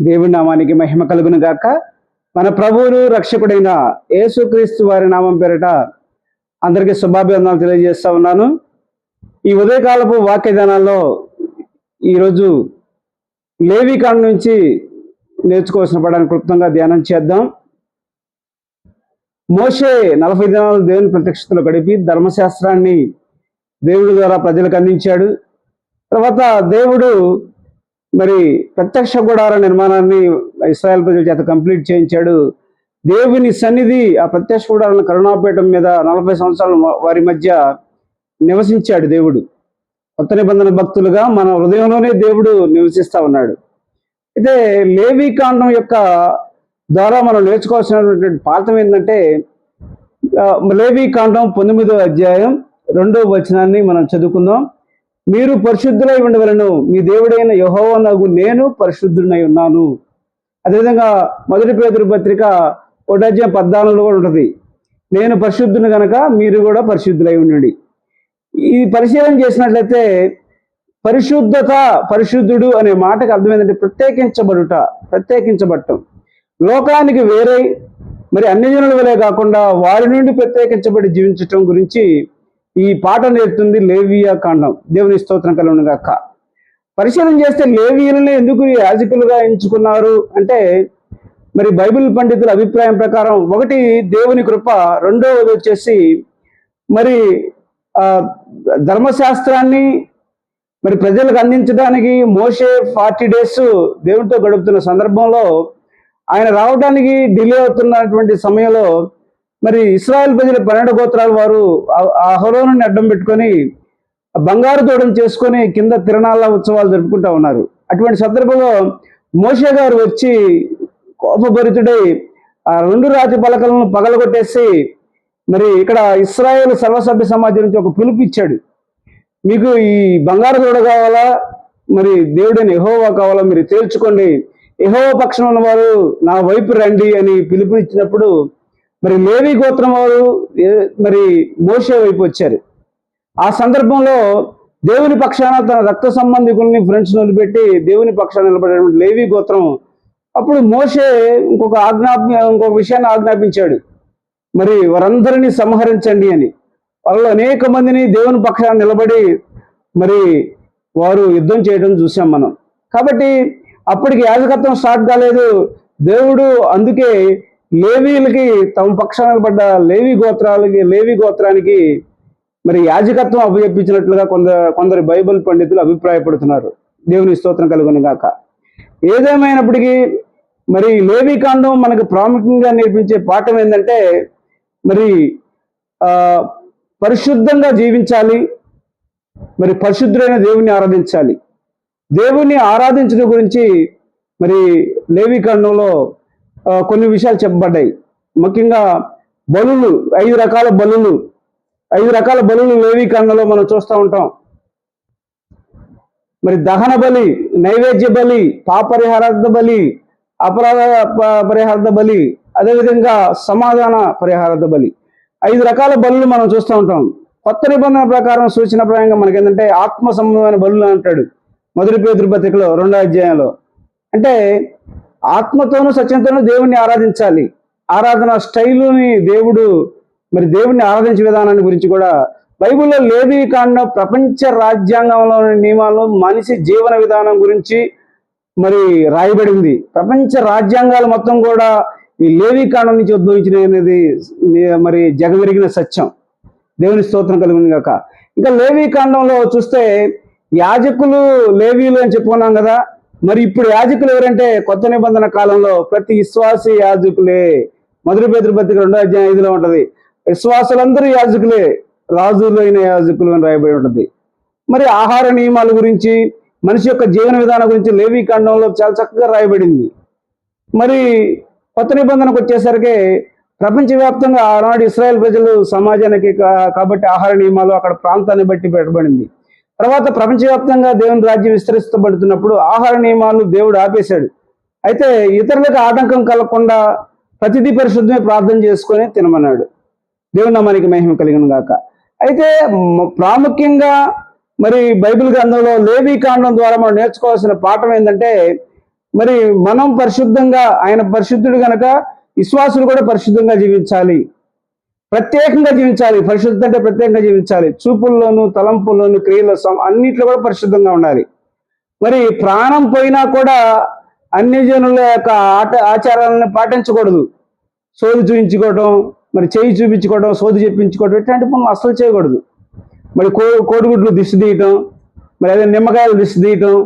దేవుని నామానికి మహిమ కలుగును గాక. మన ప్రభువును రక్షకుడైన యేసుక్రీస్తు వారి నామం పేరిట అందరికీ శుభాభివందనాలు తెలియజేస్తా ఉన్నాను. ఈ ఉదయకాలపు వాక్యదానాల్లో ఈరోజు లేవీకాండం నుంచి నేర్చుకోవాల్సిన పడాన్ని క్లుప్తంగా ధ్యానం చేద్దాం. మోషే 40 దినాలు దేవుని ప్రత్యక్షతలో గడిపి ధర్మశాస్త్రాన్ని దేవుడి ద్వారా ప్రజలకు అందించాడు. తర్వాత దేవుడు మరి ప్రత్యక్ష గుడార నిర్మాణాన్ని ఇశ్రాయేల్ ప్రజల చేత కంప్లీట్ చేయించాడు. దేవుని సన్నిధి ఆ ప్రత్యక్ష గుడారాన్ని కరుణాపీఠం మీద 40 సంవత్సరాలు వారి మధ్య నివసించాడు. దేవుడు కొత్త నిబంధన భక్తులుగా మన హృదయంలోనే దేవుడు నివసిస్తా ఉన్నాడు. అయితే లేవీకాండం యొక్క ద్వారా మనం నేర్చుకోవాల్సినటువంటి పాఠం ఏంటంటే, లేవీకాండం 19వ అధ్యాయం 2వ వచనాన్ని మనం చదువుకుందాం. మీరు పరిశుద్ధులై ఉండవలను, మీ దేవుడైన యెహోవానగు నేను పరిశుద్ధుడై ఉన్నాను. అదేవిధంగా 1 పేతురు పత్రిక 1వ అధ్యాయం 14లో కూడా ఉంటుంది, నేను పరిశుద్ధుని గనక మీరు కూడా పరిశుద్ధులై ఉండండి. ఈ పరిశీలన చేసినట్లయితే పరిశుద్ధత, పరిశుద్ధుడు అనే మాటకు అర్థం ఏంటంటే ప్రత్యేకించబడటం. లోకానికి వేరే మరి అన్ని జనుల వలె కాకుండా వారి నుండి ప్రత్యేకించబడి జీవించటం గురించి ఈ పాట నేర్పుతుంది లేవియా కాండం. దేవుని స్తోత్రం కలుగును గాక. పరిశీలన చేస్తే లేవీయులను ఎందుకు యాజకులుగా ఎంచుకున్నారు అంటే, మరి బైబిల్ పండితుల అభిప్రాయం ప్రకారం ఒకటి దేవుని కృప, రెండవది వచ్చేసి మరి ధర్మశాస్త్రాన్ని మరి ప్రజలకు అందించడానికి మోషే 40 days దేవునితో గడుపుతున్న సందర్భంలో ఆయన రావడానికి డిలే అవుతున్నటువంటి సమయంలో మరి ఇశ్రాయేల్ ప్రజల 12 గోత్రాల వారు అహరోనుని అడ్డం పెట్టుకొని బంగారు తోడం చేసుకొని కింద తిరణాల ఉత్సవాలు జరుపుకుంటా ఉన్నారు. అటువంటి సందర్భంలో మోషే గారు వచ్చి కోపభరితుడై ఆ 2 రాతి పలకలను పగలగొట్టేసి మరి ఇక్కడ ఇశ్రాయేల్ సర్వసభ్య సమాజం నుంచి ఒక పిలుపు ఇచ్చాడు. మీకు ఈ బంగారు తోడ కావాలా, మరి దేవుడైన యెహోవా కావాలా, మీరు తేల్చుకోండి, యెహోవా పక్షం ఉన్న వారు నా వైపు రండి అని పిలుపునిచ్చినప్పుడు మరి లేవి గోత్రం వారు మరి మోషే వైపు వచ్చారు. ఆ సందర్భంలో దేవుని పక్షాన తన రక్త సంబంధికుల్ని ఫ్రెండ్స్ నిలబెట్టి దేవుని పక్షాన నిలబడేటువంటి లేవి గోత్రం అప్పుడు మోషే ఇంకొక విషయాన్ని ఆజ్ఞాపించాడు, మరి వారందరినీ సంహరించండి అని. వాళ్ళు అనేక మందిని దేవుని పక్షాన నిలబడి మరి వారు యుద్ధం చేయడం చూసాం మనం. కాబట్టి అప్పటికి యాజకత్వం స్టార్ట్ కాలేదు. దేవుడు అందుకే లేవీలకి తమ పక్షాన నిలబడ్డ లేవి గోత్రానికి మరి యాజకత్వం అప్పచెప్పించినట్లుగా కొందరు బైబిల్ పండితులు అభిప్రాయపడుతున్నారు. దేవుని స్తోత్రం కలుగును గాక. ఏదేమైనప్పటికీ మరి లేవీకాండం మనకు ప్రాముఖ్యంగా నేర్పించే పాఠం ఏంటంటే, మరి పరిశుద్ధంగా జీవించాలి, మరి పరిశుద్ధుడైన దేవుణ్ణి ఆరాధించాలి. దేవుణ్ణి ఆరాధించడం గురించి మరి లేవీకాండంలో కొన్ని విషయాలు చెప్పబడ్డాయి. ముఖ్యంగా బలులు, 5 రకాల బలులు లేవీకాండంలో మనం చూస్తూ ఉంటాం. మరి దహన బలి, నైవేద్య బలి, పాపరిహారార్థ బలి, అపరాధ పరిహారార్థ బలి, అదేవిధంగా సమాధాన పరిహారార్థ బలి, 5 రకాల బలులు మనం చూస్తూ ఉంటాం. కొత్త నిబంధన ప్రకారం సూచనప్రాయంగా మనకి ఏంటంటే ఆత్మ సంబంధమైన బలులు అంటాడు 1 పేతురు పత్రికలో 2వ అధ్యాయంలో. అంటే ఆత్మతోనూ సత్యంతోనూ దేవుణ్ణి ఆరాధించాలి. ఆరాధన స్టైలుని మరి దేవుణ్ణి ఆరాధించే విధానాన్ని గురించి కూడా బైబిల్లో లేవీకాండం ప్రపంచ రాజ్యాంగంలోని నియమాలు, మనిషి జీవన విధానం గురించి మరి రాయబడింది. ప్రపంచ రాజ్యాంగాలు మొత్తం కూడా ఈ లేవీకాండం నుంచి ఉద్భవించిన అనేది మరి జగమెరిగిన సత్యం. దేవుని స్తోత్రం కలుగును గాక. ఇంకా లేవీకాండంలో చూస్తే యాజకులు లేవీలు అని చెప్పుకున్నాం కదా. మరి ఇప్పుడు యాజకులు ఎవరంటే కొత్త నిబంధన కాలంలో ప్రతి విశ్వాసి యాజకులే. 1 పేతురు పత్రిక 2వ అధ్యాయం 5లో ఉంటది, విశ్వాసులందరూ యాజకులే, రాజులైన యాజకులు అని రాయబడి ఉంటుంది. మరి ఆహార నియమాల గురించి, మనిషి యొక్క జీవన విధానం గురించి లేవీకాండంలో చాలా చక్కగా రాయబడింది. మరి కొత్త నిబంధనకు వచ్చేసరికి ప్రపంచవ్యాప్తంగా ఆనాడు ఇశ్రాయేల్ ప్రజలు సమాజానికి కాబట్టి ఆహార నియమాలు అక్కడ ప్రాంతాన్ని బట్టి పెట్టబడింది. తర్వాత ప్రపంచవ్యాప్తంగా దేవుని రాజ్యం విస్తరిస్తబడుతున్నప్పుడు ఆహార నియమాలు దేవుడు ఆపేశాడు. అయితే ఇతరులకు ఆటంకం కలగకుండా ప్రతిదీ పరిశుద్ధమే ప్రార్థన చేసుకొని తినమన్నాడు. దేవుని నామానికి మహిమ కలిగిన గాక. అయితే ప్రాముఖ్యంగా మరి బైబిల్ గ్రంథంలో లేవీకాండం ద్వారా మనం నేర్చుకోవాల్సిన పాఠం ఏంటంటే, మరి మనం పరిశుద్ధంగా, ఆయన పరిశుద్ధుడు గనక విశ్వాసులు కూడా పరిశుద్ధంగా జీవించాలి, ప్రత్యేకంగా జీవించాలి. పరిశుద్ధత అంటే ప్రత్యేకంగా జీవించాలి. చూపుల్లోను, తలంపుల్లోను, క్రియల అన్నిట్లో కూడా పరిశుద్ధంగా ఉండాలి. మరి ప్రాణం పోయినా కూడా అన్యజనుల యొక్క ఆచారాలను పాటించకూడదు. సోది చూపించుకోవడం, మరి చేయి చూపించుకోవడం, సోది చెప్పించుకోవడం, ఇట్లాంటి పనులు అసలు చేయకూడదు. మరి కోడిగుడ్లు దిష్టి తీయటం, మరి అదే నిమ్మకాయలు దిష్టి తీయటం,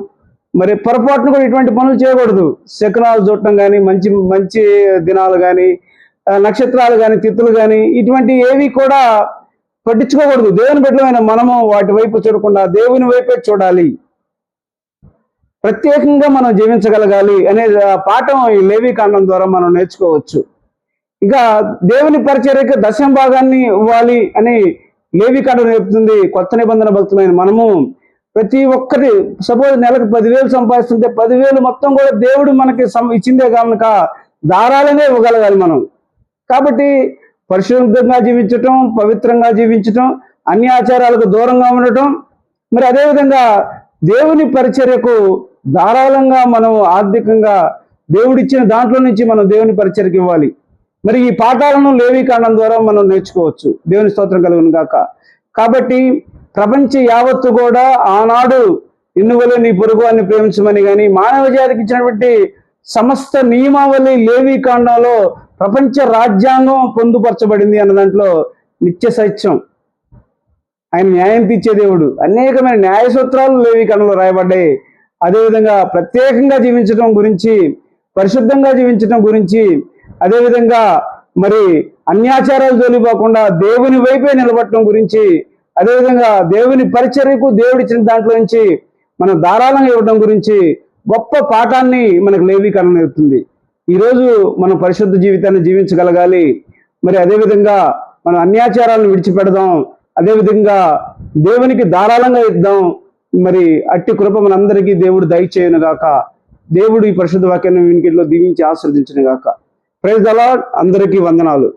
మరి పొరపాటును కూడా ఇటువంటి పనులు చేయకూడదు. శకునాలు చూడటం కానీ, మంచి మంచి దినాలు కానీ, నక్షత్రాలు కానీ, తిథులు కానీ, ఇటువంటి ఏవి కూడా పట్టించుకోకూడదు. దేవుని బిడ్డలమైన మనము వాటి వైపు చూడకుండా దేవుని వైపే చూడాలి. ప్రత్యేకంగా మనం జీవించగలగాలి అనే పాఠం ఈ లేవీకాండం ద్వారా మనం నేర్చుకోవచ్చు. ఇంకా దేవుని పరిచర్యకు దశమ భాగాన్ని ఇవ్వాలి అని లేవీకాండం చెప్తుంది. కొత్త నిబంధన భక్తులైన మనము ప్రతి ఒక్కరి సపోజ్ నెలకు 10,000 సంపాదిస్తుంటే 10,000 మొత్తం కూడా దేవుడు మనకి ఇచ్చిందే కనుక ధారాళంగా ఇవ్వగలగాలి మనం. కాబట్టి పరిశుద్ధంగా జీవించటం, పవిత్రంగా జీవించటం, అన్ని ఆచారాలకు దూరంగా ఉండటం, మరి అదేవిధంగా దేవుని పరిచర్యకు ధారాళంగా మనం ఆర్థికంగా దేవుడిచ్చిన దాంట్లో నుంచి మనం దేవుని పరిచర్యకు ఇవ్వాలి. మరి ఈ పాఠాలను లేవీకాండం ద్వారా మనం నేర్చుకోవచ్చు. దేవుని స్తోత్రం కలుగును గాక. కాబట్టి ప్రపంచ యావత్తు కూడా ఆనాడు నిన్నువలె నీ పొరుగు అని ప్రేమించమని కానీ మానవ జాతికి ఇచ్చినటువంటి సమస్త నియమావళి లేవీకాండంలో ప్రపంచ రాజ్యాంగం పొందుపరచబడింది అన్న దాంట్లో నిత్య సత్యం. ఆయన న్యాయం తీర్చే దేవుడు. అనేకమైన న్యాయ సూత్రాలు లేవీకాండంలో రాయబడ్డాయి. అదేవిధంగా ప్రత్యేకంగా జీవించడం గురించి, పరిశుద్ధంగా జీవించడం గురించి, అదేవిధంగా మరి అన్యాచారాలు జోలిపోకుండా దేవుని వైపే నిలబడటం గురించి, అదేవిధంగా దేవుని పరిచర్యకు దేవుడిచ్చిన దాంట్లో నుంచి మనం ధారాళంగా ఇవ్వడం గురించి గొప్ప పాఠాన్ని మనకు లేవీకాండం నేర్పుతుంది. ఈరోజు మనం పరిశుద్ధ జీవితాన్ని జీవించగలగాలి. మరి అదేవిధంగా మనం అన్యాచారాలను విడిచిపెడదాం. అదేవిధంగా దేవునికి ధారాళంగా ఇద్దాం. మరి అట్టి కృప మనందరికీ దేవుడు దయచేయును గాక. దేవుడు ఈ పరిశుద్ధ వాక్యాన్ని వినికిడిలో దీవించి ఆశీర్వదించును గాక. Praise the lord. అందరికీ వందనాలు.